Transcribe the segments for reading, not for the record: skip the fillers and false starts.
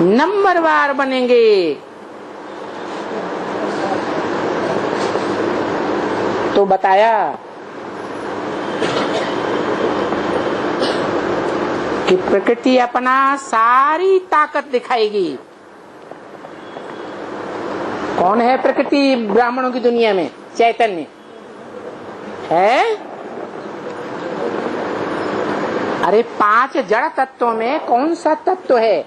नंबरवार बनेंगे। तो बताया कि प्रकृति अपना सारी ताकत दिखाएगी। कौन है प्रकृति ब्राह्मणों की दुनिया में? चैतन्य है। अरे 5 जड़ तत्वों में कौन सा तत्व है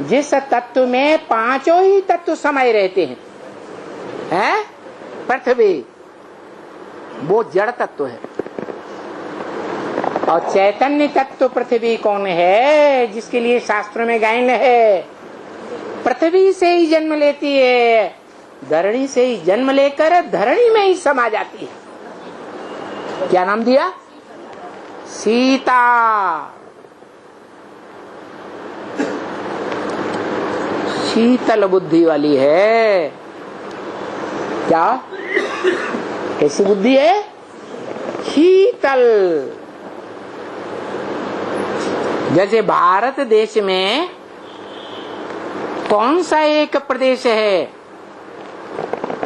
जिस तत्व में 5 ही तत्व समाये रहते हैं? है पृथ्वी, वो जड़ तत्व है। और चैतन्य तत्व पृथ्वी कौन है जिसके लिए शास्त्रों में गायन है? पृथ्वी से ही जन्म लेती है, धरणी से ही जन्म लेकर धरणी में ही समा जाती है। क्या नाम दिया? सीता। शीतल बुद्धि वाली है। क्या कैसी बुद्धि है? शीतल। जैसे भारत देश में कौन सा एक प्रदेश है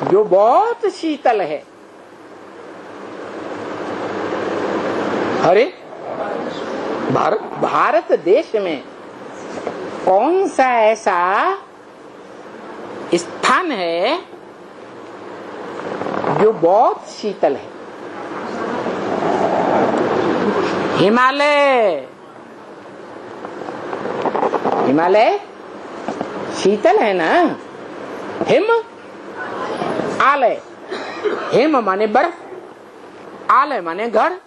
जो बहुत शीतल है? अरे भारत देश में कौन सा ऐसा स्थान है जो बहुत शीतल है? हिमालय। हिमालय शीतल है ना। हिम आलय, हिम माने बर्फ, आलय माने घर,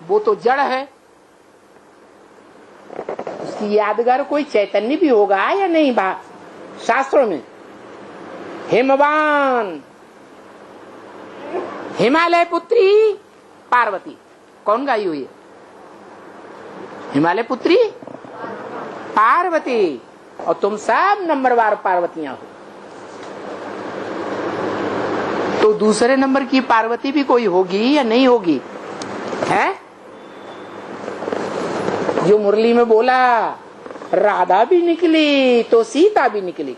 वो तो जड़ है। उसकी यादगार कोई चैतन्य भी होगा या नहीं? शास्त्रों में हिमवान, हिमालय पुत्री पार्वती, कौन गाई हुई है? हिमालय पुत्री पार्वती। और तुम सब नंबरवार पार्वतियां हो। तो दूसरे नंबर की पार्वती भी कोई होगी या नहीं होगी? है जो मुरली में बोला, राधा भी निकली तो सीता भी निकली।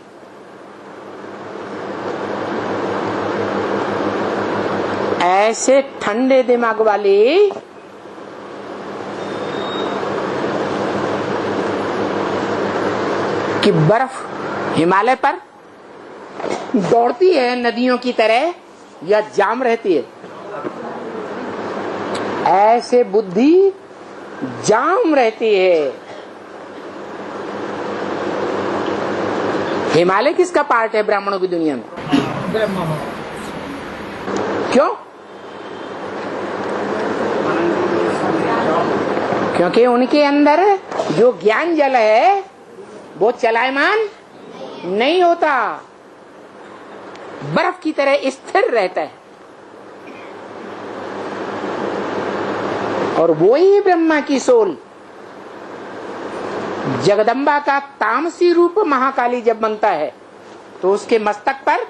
ऐसे ठंडे दिमाग वाली कि बर्फ हिमालय पर दौड़ती है नदियों की तरह या जाम रहती है? ऐसे बुद्धि जाम रहती है। हिमालय किसका पार्ट है ब्राह्मणों की दुनिया में? क्यों? क्योंकि उनके अंदर जो ज्ञान जल है वो चलायमान नहीं होता, बर्फ की तरह स्थिर रहता है। और वो ही ब्रह्मा की सोल, जगदम्बा का तामसी रूप महाकाली जब बनता है तो उसके मस्तक पर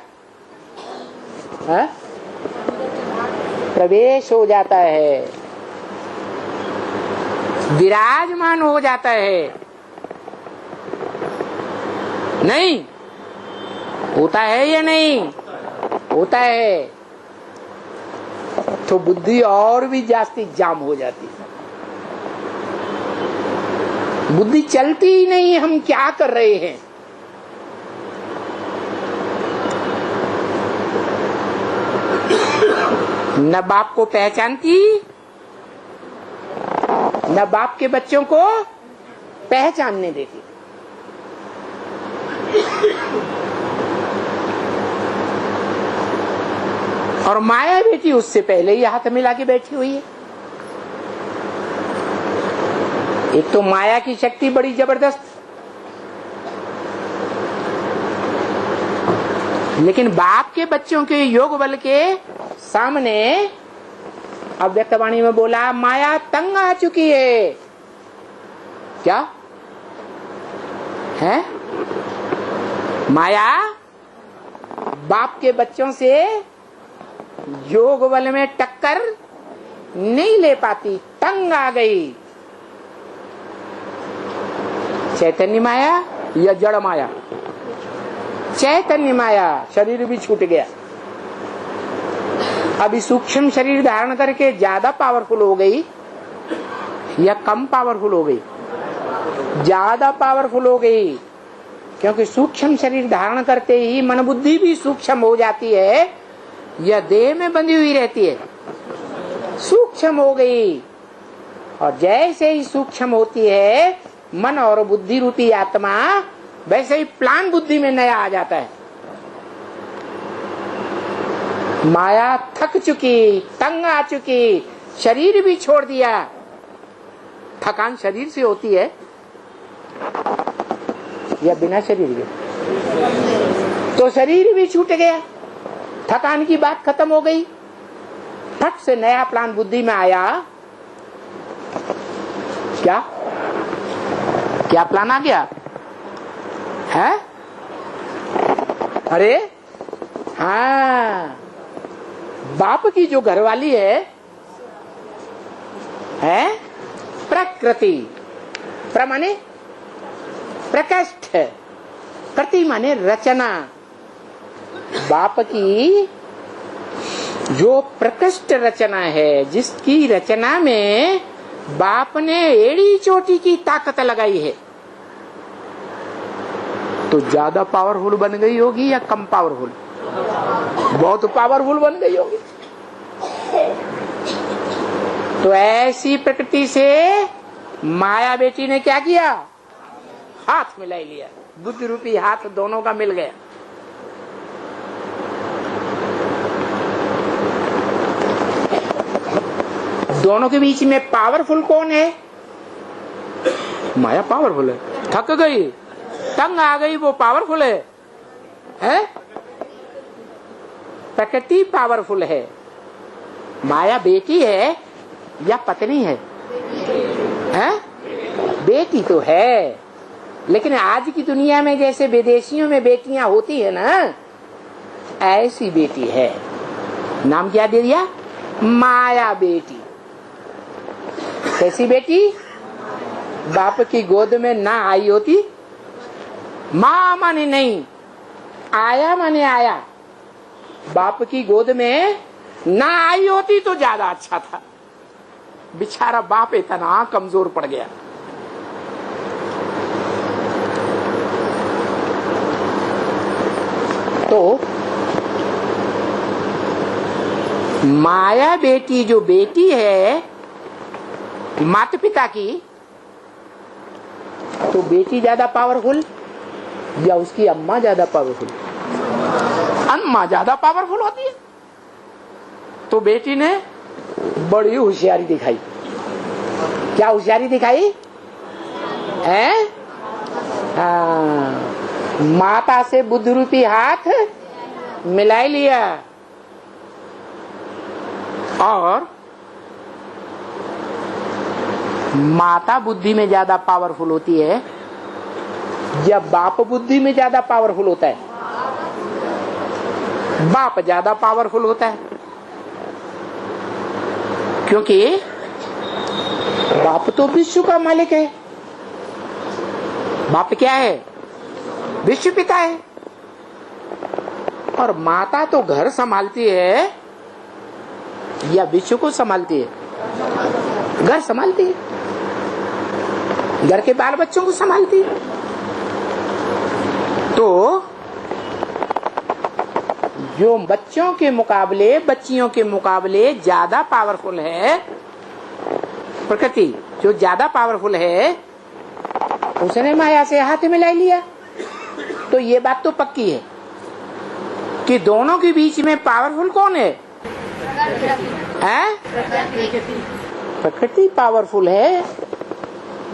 प्रवेश हो जाता है, विराजमान हो जाता है। नहीं होता है या नहीं होता है? तो बुद्धि और भी जास्ती जाम हो जाती है। बुद्धि चलती ही नहीं, हम क्या कर रहे हैं? न बाप को पहचानती, न बाप के बच्चों को पहचानने देती। और माया बेटी उससे पहले ही हाथ मिला के बैठी हुई है। एक तो माया की शक्ति बड़ी जबरदस्त, लेकिन बाप के बच्चों के योग बल के सामने अव्यक्तवाणी में बोला माया तंग आ चुकी है। क्या है? माया बाप के बच्चों से योग बल में टक्कर नहीं ले पाती, तंग आ गई। चैतन्य माया या जड़ माया, चैतन्य माया, शरीर भी छूट गया। अभी सूक्ष्म शरीर धारण करके ज्यादा पावरफुल हो गई या कम पावरफुल हो गई? ज्यादा पावरफुल हो गई, क्योंकि सूक्ष्म शरीर धारण करते ही मन बुद्धि भी सूक्ष्म हो जाती है या देह में बंधी हुई रहती है? सूक्ष्म हो गई। और जैसे ही सूक्ष्म होती है मन और बुद्धि रूपी आत्मा, वैसे ही प्लान बुद्धि में नया आ जाता है। माया थक चुकी, तंग आ चुकी, शरीर भी छोड़ दिया। थकान शरीर से होती है या बिना शरीर के? तो शरीर भी छूट गया, थकान की बात खत्म हो गई। फट से नया प्लान बुद्धि में आया। क्या क्या प्लान आ गया है? अरे हाँ, बाप की जो घरवाली है प्रकृति, प्र माने प्रकृष्ट, कृति माने रचना। बाप की जो प्रकृष्ट रचना है, जिसकी रचना में बाप ने एड़ी चोटी की ताकत लगाई है, तो ज्यादा पावरफुल बन गई होगी या कम पावरफुल? बहुत पावरफुल बन गई होगी। तो ऐसी प्रकृति से माया बेटी ने क्या किया? हाथ मिला लिया, बुद्धि रूपी हाथ दोनों का मिल गया। दोनों के बीच में पावरफुल कौन है? माया पावरफुल है। थक गई, तंग आ गई, वो पावरफुल है, प्रकृति पावरफुल है। माया बेटी है या पत्नी है? बेटी तो है, लेकिन आज की दुनिया में जैसे विदेशियों में बेटियां होती है ना, ऐसी बेटी है। नाम क्या दे दिया? माया बेटी। कैसी बेटी? बाप की गोद में ना आई होती, माँ माने नहीं, आया माने आया, बाप की गोद में ना आई होती तो ज्यादा अच्छा था। बेचारा बाप इतना कमजोर पड़ गया। तो माया बेटी जो बेटी है माता पिता की, तो बेटी ज्यादा पावरफुल या उसकी अम्मा ज्यादा पावरफुल? अम्मा ज्यादा पावरफुल होती है। तो बेटी ने बड़ी होशियारी दिखाई। क्या होशियारी दिखाई है? माता से बुद्ध रूपी हाथ मिला लिया और माता बुद्धि में ज्यादा पावरफुल होती है या बाप बुद्धि में ज्यादा पावरफुल होता है? बाप ज्यादा पावरफुल होता है, क्योंकि बाप तो विश्व का मालिक है। बाप क्या है? विश्व पिता है। और माता तो घर संभालती है या विश्व को संभालती है? घर संभालती है, घर के बाल बच्चों को संभालती है। तो जो बच्चों के मुकाबले, बच्चियों के मुकाबले ज्यादा पावरफुल है प्रकृति, जो ज्यादा पावरफुल है, उसने माया से हाथ मिला लिया। तो ये बात तो पक्की है कि दोनों के बीच में पावरफुल कौन है? प्रकृति पावरफुल है,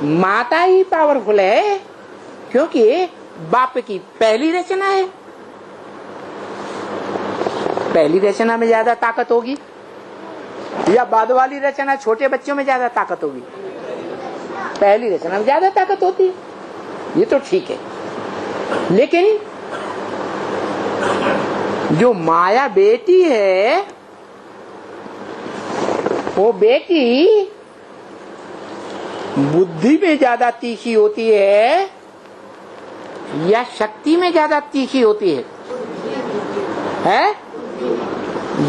माता ही पावरफुल है, क्योंकि बाप की पहली रचना है। पहली रचना में ज्यादा ताकत होगी या बाद वाली रचना छोटे बच्चों में ज्यादा ताकत होगी? पहली रचना में ज्यादा ताकत होती है, ये तो ठीक है। लेकिन जो माया बेटी है, वो बेटी बुद्धि में ज्यादा तीखी होती है या शक्ति में ज्यादा तीखी होती है?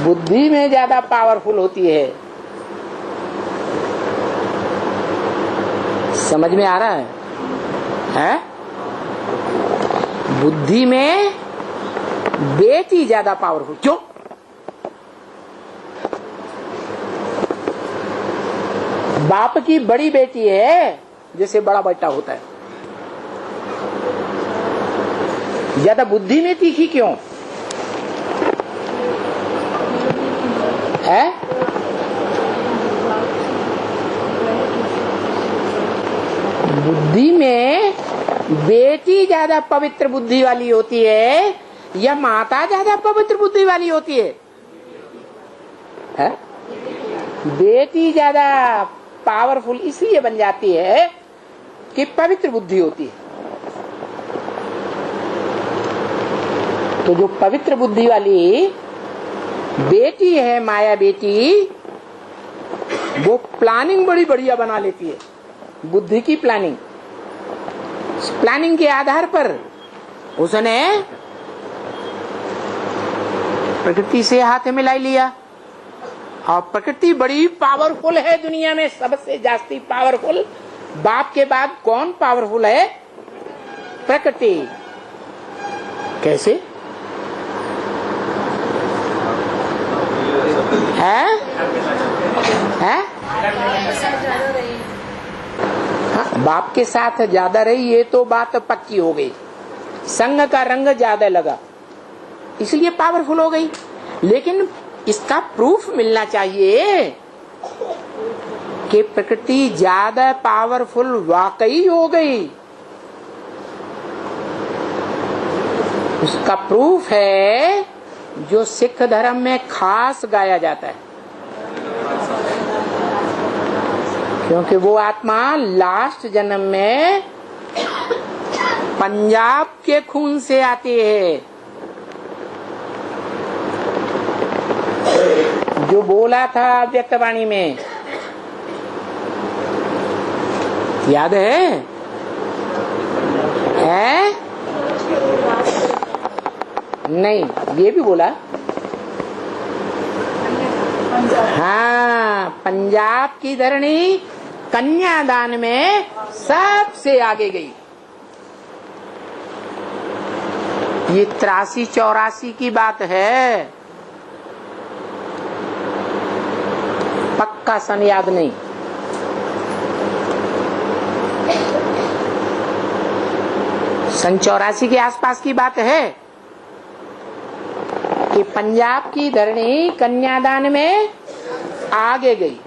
बुद्धि में ज्यादा पावरफुल होती है। समझ में आ रहा है? बुद्धि में बेटी ज्यादा पावरफुल। क्यों? बाप की बड़ी बेटी है, जैसे बड़ा बेटा होता है, ज्यादा बुद्धि में तीखी क्यों है? बुद्धि में बेटी ज्यादा पवित्र बुद्धि वाली होती है या माता ज्यादा पवित्र बुद्धि वाली होती है? बेटी ज्यादा पावरफुल इसलिए बन जाती है कि पवित्र बुद्धि होती है। तो जो पवित्र बुद्धि वाली बेटी है, माया बेटी, वो प्लानिंग बड़ी बढ़िया बना लेती है। बुद्धि की प्लानिंग, प्लानिंग के आधार पर उसने प्रकृति से हाथ मिलाई लिया। और प्रकृति बड़ी पावरफुल है दुनिया में, सबसे जास्ती पावरफुल। बाप के बाद कौन पावरफुल है? प्रकृति। कैसे है? हाँ, बाप के साथ ज्यादा रही, ये तो बात पक्की हो गई। संग का रंग ज्यादा लगा, इसलिए पावरफुल हो गई। लेकिन इसका प्रूफ मिलना चाहिए कि प्रकृति ज्यादा पावरफुल वाकई हो गई। उसका प्रूफ है जो सिख धर्म में खास गाया जाता है, क्योंकि वो आत्मा लास्ट जन्म में पंजाब के खून से आती है। जो बोला था व्यक्तवाणी में, याद है? नहीं, ये भी बोला। हाँ, पंजाब की धरणी कन्यादान में सबसे आगे गई। ये 83-84 की बात है, पक्का सन याद नहीं। सन 84 के आसपास की बात है कि पंजाब की धरणी कन्यादान में आगे गई।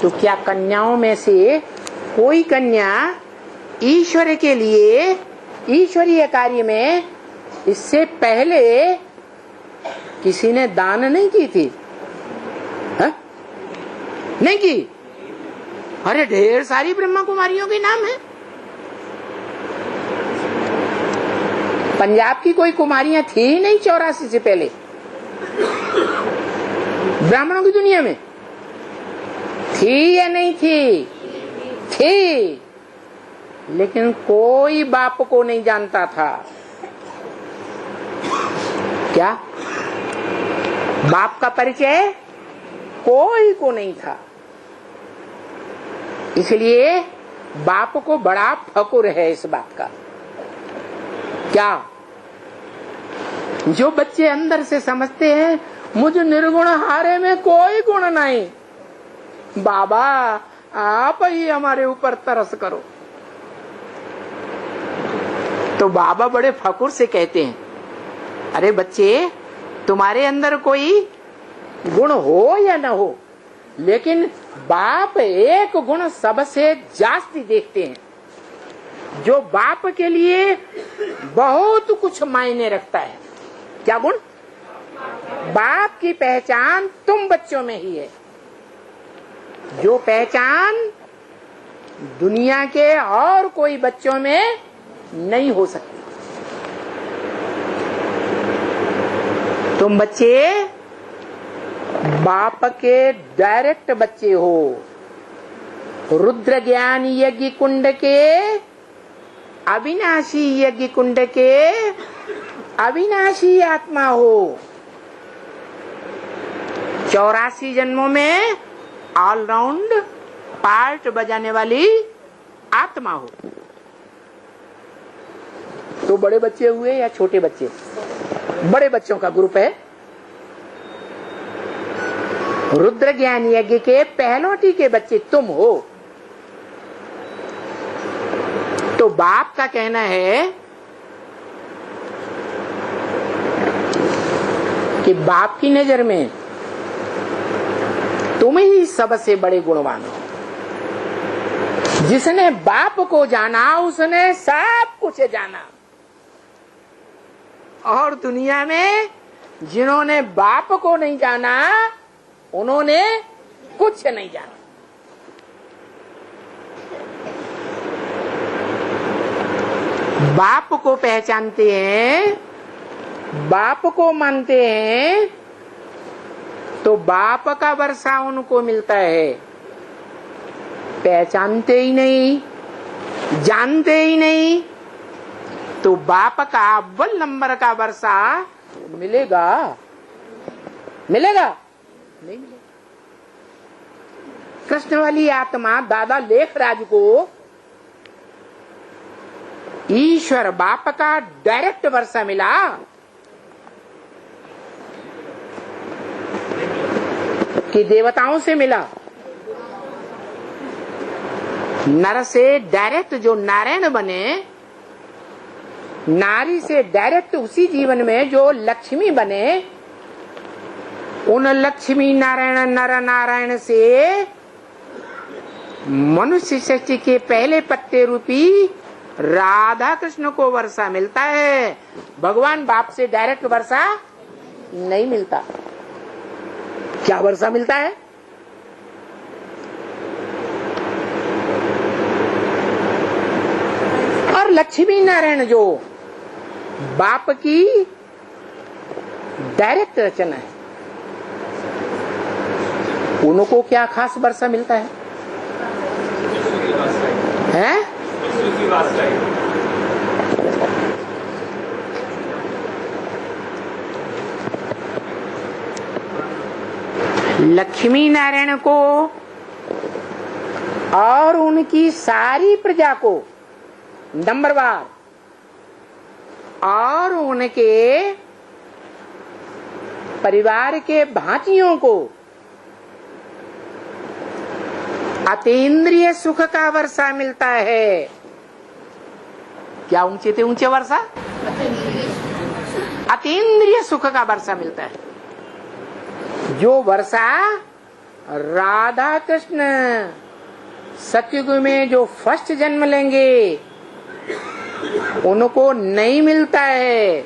तो क्या कन्याओं में से कोई कन्या ईश्वर के लिए, ईश्वरीय कार्य में इससे पहले किसी ने दान नहीं की थी? नहीं की? अरे ढेर सारी ब्रह्मा कुमारियों के नाम है। पंजाब की कोई कुमारियां थी नहीं 84 से पहले ब्राह्मणों की दुनिया में? थी या नहीं थी? थी, लेकिन कोई बाप को नहीं जानता था। क्या बाप का परिचय कोई को नहीं था? इसलिए बाप को बड़ा फकुर है इस बात का। क्या जो बच्चे अंदर से समझते हैं मुझे निर्गुण हारे में कोई गुण नहीं, बाबा आप ही हमारे ऊपर तरस करो, तो बाबा बड़े फकुर से कहते हैं, अरे बच्चे तुम्हारे अंदर कोई गुण हो या न हो, लेकिन बाप एक गुण सबसे जास्ती देखते हैं, जो बाप के लिए बहुत कुछ मायने रखता है। क्या गुण? बाप की पहचान तुम बच्चों में ही है, जो पहचान दुनिया के और कोई बच्चों में नहीं हो सकती। तुम बच्चे बाप के डायरेक्ट बच्चे हो। रुद्र ज्ञान यज्ञ कुंड के अविनाशी यज्ञ कुंड के अविनाशी आत्मा हो, 84 जन्मों में ऑलराउंड पार्ट बजाने वाली आत्मा हो। तो बड़े बच्चे हुए या छोटे बच्चे? बड़े बच्चों का ग्रुप है। रुद्र ज्ञान यज्ञ के पहलौटी के बच्चे तुम हो। तो बाप का कहना है कि बाप की नजर में तुम ही सबसे बड़े गुणवान हो। जिसने बाप को जाना उसने सब कुछ जाना, और दुनिया में जिन्होंने बाप को नहीं जाना उन्होंने कुछ नहीं जाना। बाप को पहचानते हैं, बाप को मानते हैं, तो बाप का वर्षा उनको मिलता है। पहचानते ही नहीं, जानते ही नहीं, तो बाप का अव्वल नंबर का वर्षा मिलेगा? मिलेगा? नहीं मिलेगा। कृष्ण वाली आत्मा दादा लेखराज को ईश्वर बाप का डायरेक्ट वर्षा मिला। कि देवताओं से मिला? नर से डायरेक्ट जो नारायण बने, नारी से डायरेक्ट उसी जीवन में जो लक्ष्मी बने, उन लक्ष्मी नारायण नर नारायण से मनुष्य सृष्टि के पहले पत्ते रूपी राधा कृष्ण को वर्षा मिलता है। भगवान बाप से डायरेक्ट वर्षा नहीं मिलता। क्या वर्षा मिलता है? और लक्ष्मी नारायण जो बाप की डायरेक्ट रचना है, उनको क्या खास वर्षा मिलता है? हैं? लक्ष्मी नारायण को और उनकी सारी प्रजा को नंबरवार, और उनके परिवार के भांतियों को अतीन्द्रिय सुख का वर्षा मिलता है। क्या ऊंचे थे ऊंचे वर्षा? अतीन्द्रिय सुख का वर्षा मिलता है। जो वर्षा राधा कृष्ण सतयुग में जो फर्स्ट जन्म लेंगे उनको नहीं मिलता है।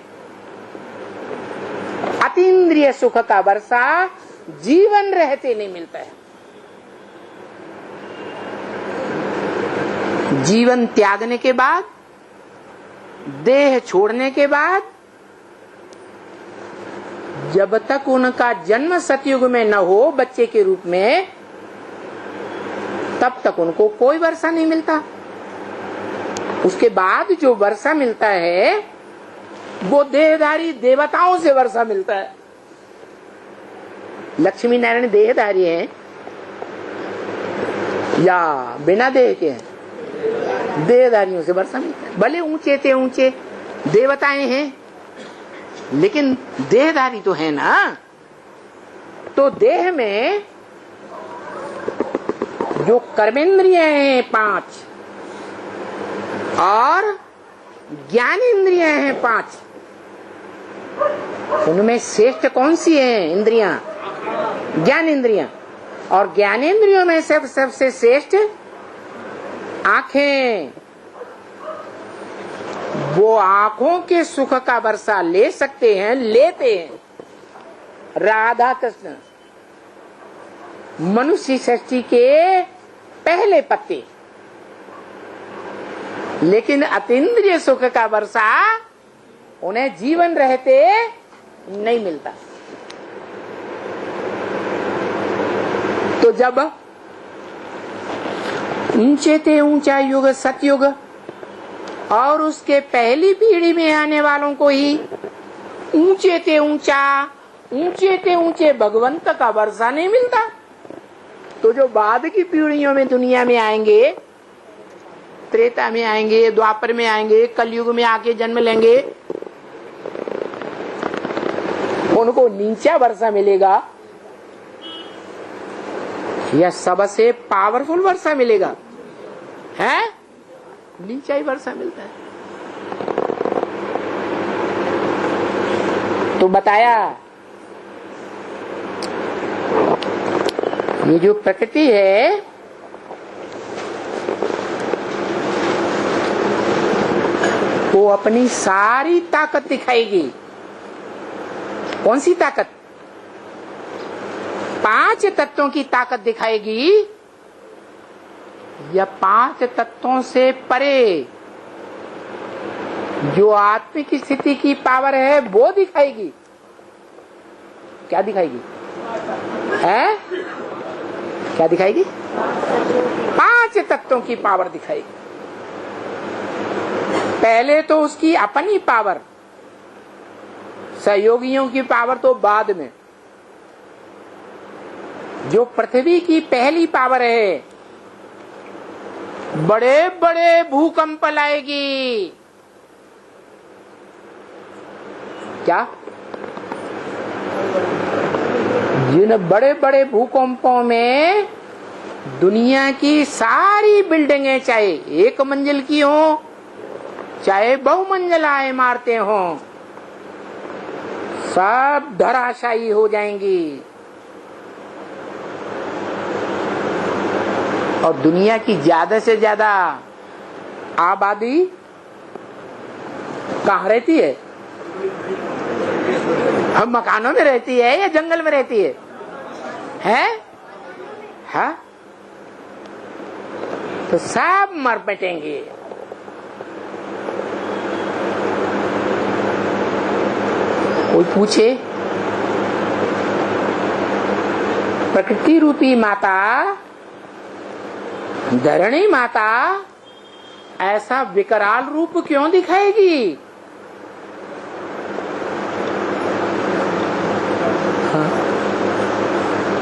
अतीन्द्रिय सुख का वर्षा जीवन रहते नहीं मिलता है। जीवन त्यागने के बाद, देह छोड़ने के बाद, जब तक उनका जन्म सतयुग में न हो बच्चे के रूप में, तब तक उनको कोई वर्षा नहीं मिलता। उसके बाद जो वर्षा मिलता है वो देहधारी देवताओं से वर्षा मिलता है। लक्ष्मी नारायण देहधारी हैं या बिना देह के हैं? देहधारियों से वर्षा मिलता है। भले ऊंचे थे ऊंचे देवताएं हैं, लेकिन देहधारी तो है ना। तो देह में जो कर्मेंद्रिय हैं 5 और ज्ञानेंद्रिय हैं 5, उनमें श्रेष्ठ कौन सी है इंद्रियां? ज्ञानेंद्रियां। और ज्ञानेंद्रियों में सबसे श्रेष्ठ आंखें। वो आंखों के सुख का वर्षा ले सकते हैं, लेते हैं राधा कृष्ण मनुष्य सृष्टि के पहले पत्ते। लेकिन अतीन्द्रिय सुख का वर्षा उन्हें जीवन रहते नहीं मिलता। तो जब ऊंचे थे ऊंचा युग सतयुग, और उसके पहली पीढ़ी में आने वालों को ही ऊंचे ते ऊंचे भगवंत का वर्षा नहीं मिलता। तो जो बाद की पीढ़ियों में दुनिया में आएंगे, त्रेता में आएंगे, द्वापर में आएंगे, कलयुग में आके जन्म लेंगे, उनको नीचा वर्षा मिलेगा या सबसे पावरफुल वर्षा मिलेगा? है नीचा ही वर्षा मिलता है। तो बताया ये जो प्रकृति है वो अपनी सारी ताकत दिखाएगी। कौन सी ताकत? 5 तत्वों की ताकत दिखाएगी या 5 तत्वों से परे जो आत्मिक स्थिति की पावर है वो दिखाएगी? क्या दिखाएगी? है क्या दिखाएगी? 5 तत्वों की पावर दिखाएगी। पहले तो उसकी अपनी पावर, सहयोगियों की पावर तो बाद में। जो पृथ्वी की पहली पावर है, बड़े बड़े भूकंप लाएगी। क्या? जिन बड़े बड़े भूकंपों में दुनिया की सारी बिल्डिंगें, चाहे 1 मंजिल की हो चाहे बहुमंजिला इमारतें हो, सब धराशायी हो जाएंगी। और दुनिया की ज्यादा से ज्यादा आबादी कहाँ रहती है? हम मकानों में रहती है या जंगल में रहती है? हाँ? तो सब मर बैठेंगे। कोई पूछे प्रकृति रूपी माता, धरणी माता ऐसा विकराल रूप क्यों दिखाएगी?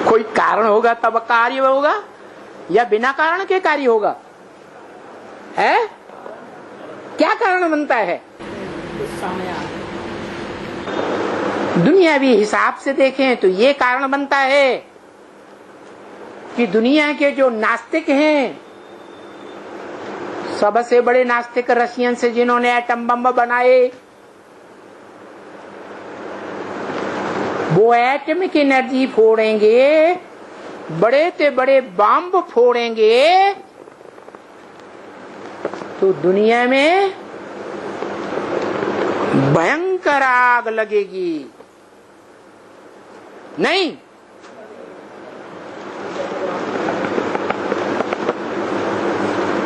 कोई कारण होगा तब कार्य होगा या बिना कारण के कार्य होगा? है क्या कारण बनता है? दुनियावी हिसाब से देखें तो ये कारण बनता है कि दुनिया के जो नास्तिक हैं, सबसे बड़े नास्तिक रशियन से जिन्होंने एटम बम बनाए, वो एटमिक एनर्जी फोड़ेंगे, बड़े से बड़े बम फोड़ेंगे तो दुनिया में भयंकर आग लगेगी। नहीं,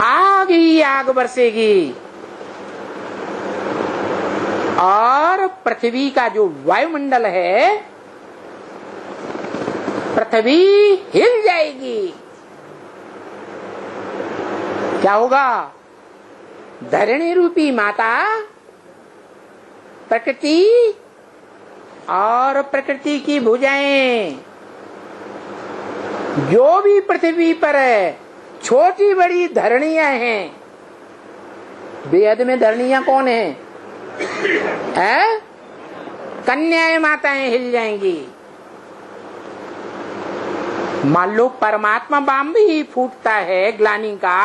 आग ही आग बरसेगी और पृथ्वी का जो वायुमंडल है, पृथ्वी हिल जाएगी। क्या होगा? धरणी रूपी माता, प्रकृति और प्रकृति की भुजाएं, जो भी पृथ्वी पर छोटी बड़ी धरणियां हैं, बेहद में धरणियां कौन है? कन्याएं माताएं हिल जाएंगी। मान लो परमात्मा बम भी फूटता है ग्लानि का।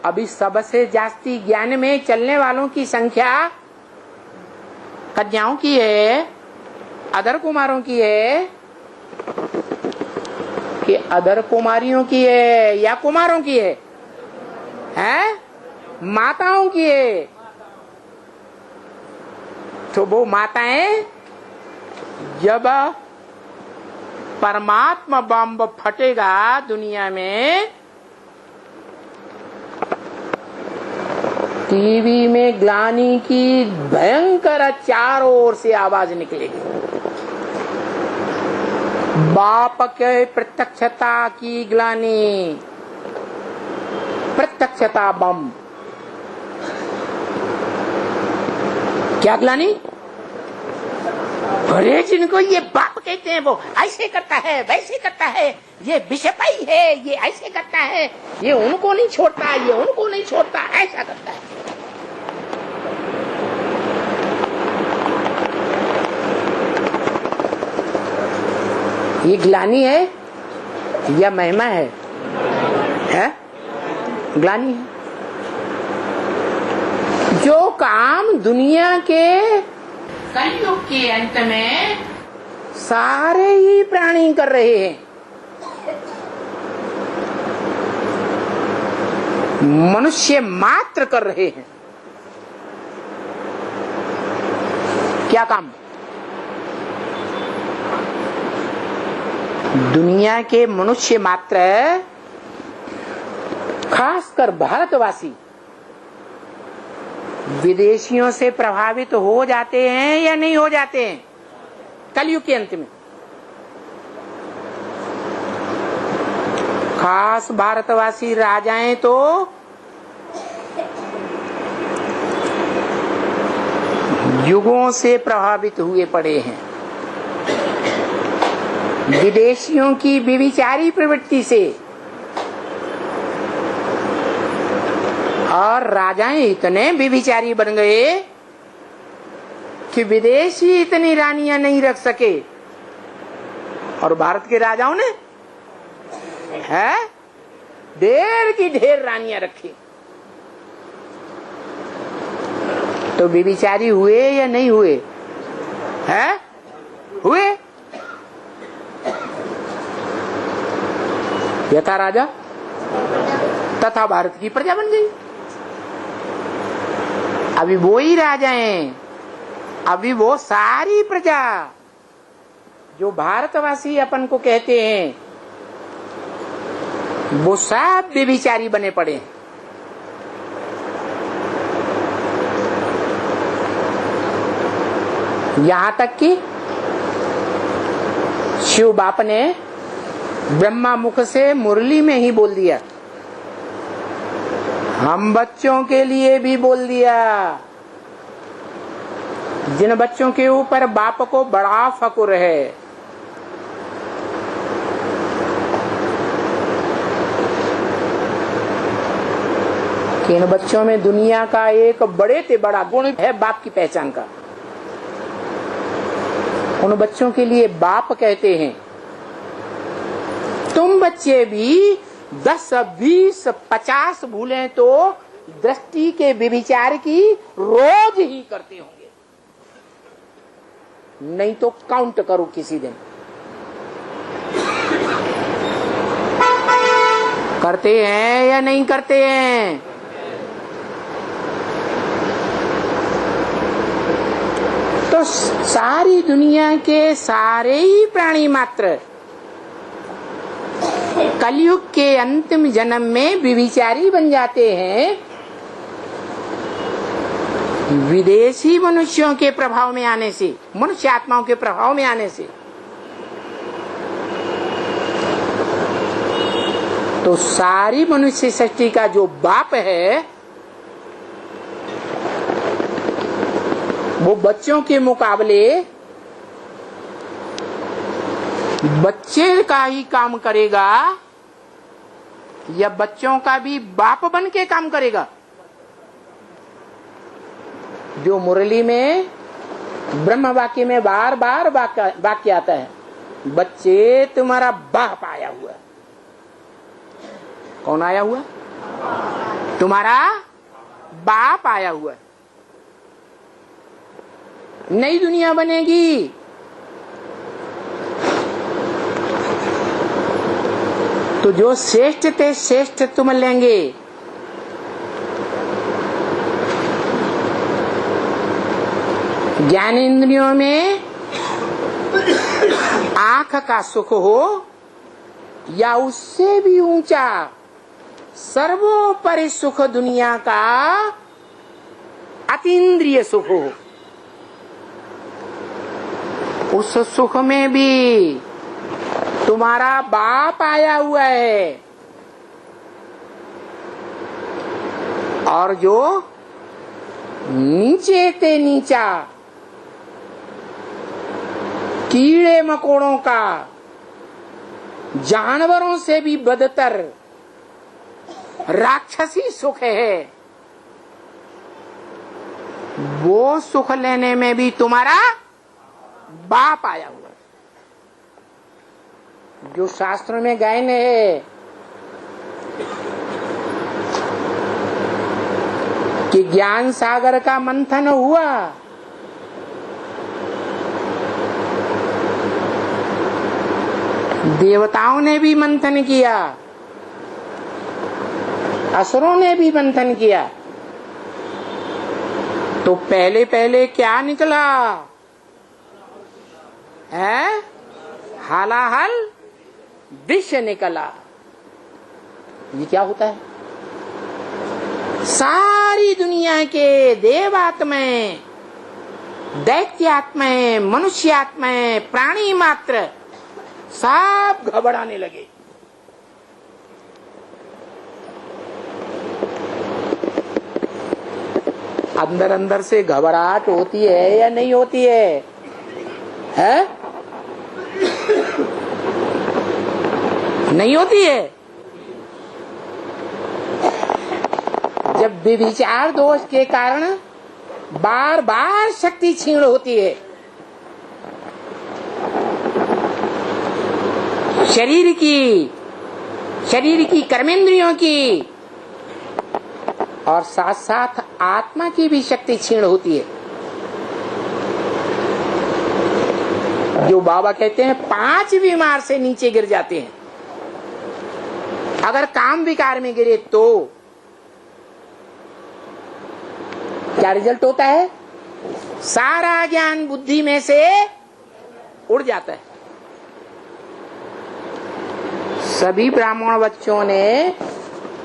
अभी सबसे जास्ती ज्ञान में चलने वालों की संख्या कन्याओं की है, अदर कुमारों की है कि अदर कुमारियों की है या कुमारों की है? माताओं की है। तो वो माताएं जब परमात्मा बम फटेगा दुनिया में, टीवी में ग्लानि की भयंकर चारों ओर से आवाज निकलेगी। बाप के प्रत्यक्षता की ग्लानि, प्रत्यक्षता बम क्या ग्लानि? अरे जिनको ये बाप कहते हैं वो ऐसे करता है, वैसे करता है, ये विषपाई है, ये ऐसे करता है, ये उनको नहीं छोड़ता, ये उनको नहीं छोड़ता, ऐसा करता है। ये ग्लानि है या महिमा है? ग्लानि है। जो काम दुनिया के कलयुग के अंत में सारे ही प्राणी कर रहे हैं, मनुष्य मात्र कर रहे हैं। क्या काम? दुनिया के मनुष्य मात्र, खासकर भारतवासी, विदेशियों से प्रभावित हो जाते हैं या नहीं हो जाते हैं कलयुग के अंत में? खास भारतवासी राजाएं तो युगों से प्रभावित हुए पड़े हैं विदेशियों की व्यभिचारी प्रवृत्ति से, और राजाएं इतने व्यभिचारी बन गए कि विदेशी इतनी रानियां नहीं रख सके, और भारत के राजाओं ने ढेर की ढेर रानियां रखी। तो व्यभिचारी हुए या नहीं हुए? हुए। यथा राजा तथा भारत की प्रजा बन गई। अभी वो ही राजा हैं, अभी वो सारी प्रजा जो भारतवासी अपन को कहते हैं, वो सब व्यभिचारी बने पड़े हैं। यहां तक कि शिव बाप ने ब्रह्मा मुख से मुरली में ही बोल दिया, हम बच्चों के लिए भी बोल दिया, जिन बच्चों के ऊपर बाप को बड़ा फकुर है, कि इन बच्चों में दुनिया का एक बड़े से बड़ा गुण है बाप की पहचान का। उन बच्चों के लिए बाप कहते हैं, तुम बच्चे भी 10, 20, 50 भूलें तो दृष्टि के व्यभिचार की रोज ही करते होंगे, नहीं तो काउंट करो किसी दिन। करते हैं या नहीं करते हैं? तो सारी दुनिया के सारे ही प्राणी मात्र कलयुग के अंतिम जन्म में व्यभिचारी बन जाते हैं, विदेशी मनुष्यों के प्रभाव में आने से, मनुष्य आत्माओं के प्रभाव में आने से। तो सारी मनुष्य सृष्टि का जो बाप है, वो बच्चों के मुकाबले बच्चे का ही काम करेगा या बच्चों का भी बाप बन के काम करेगा? जो मुरली में ब्रह्म वाक्य में बार बार वाक्य आता है, बच्चे तुम्हारा बाप आया हुआ। कौन आया हुआ? तुम्हारा बाप आया हुआ। नई दुनिया बनेगी, तो जो श्रेष्ठ थे श्रेष्ठ तुम लेंगे। ज्ञानेंद्रियों में आंख का सुख हो या उससे भी ऊंचा सर्वोपरि सुख दुनिया का अतीन्द्रिय सुख हो, उस सुख में भी तुम्हारा बाप आया हुआ है। और जो नीचे ते नीचा, कीड़े मकोड़ों का, जानवरों से भी बदतर राक्षसी सुख है, वो सुख लेने में भी तुम्हारा बाप आया हुआ है। जो शास्त्रों में गायन है कि ज्ञान सागर का मंथन हुआ, देवताओं ने भी मंथन किया, असुरों ने भी मंथन किया, तो पहले पहले क्या निकला है? हालाहल विष निकला। ये क्या होता है? सारी दुनिया के देवात्माएं, दैत्यात्माएं, मनुष्यात्माएं, प्राणी मात्र सब घबराने लगे। अंदर अंदर से घबराहट होती है या नहीं होती है? है? नहीं होती है। जब विचार दोष के कारण बार बार शक्ति क्षीण होती है, शरीर की कर्मेंद्रियों की और साथ साथ आत्मा की भी शक्ति क्षीण होती है। जो बाबा कहते हैं 5 बीमार से नीचे गिर जाते हैं। अगर काम विकार में गिरे तो क्या रिजल्ट होता है? सारा ज्ञान बुद्धि में से उड़ जाता है। सभी ब्राह्मण बच्चों ने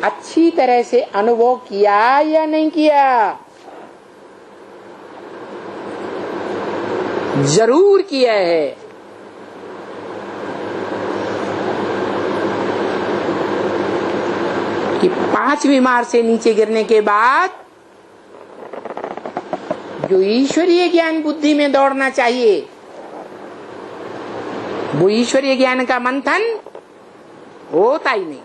अच्छी तरह से अनुभव किया या नहीं किया? जरूर किया है। कि 5 बीमार से नीचे गिरने के बाद जो ईश्वरीय ज्ञान बुद्धि में दौड़ना चाहिए, वो ईश्वरीय ज्ञान का मंथन होता ही नहीं।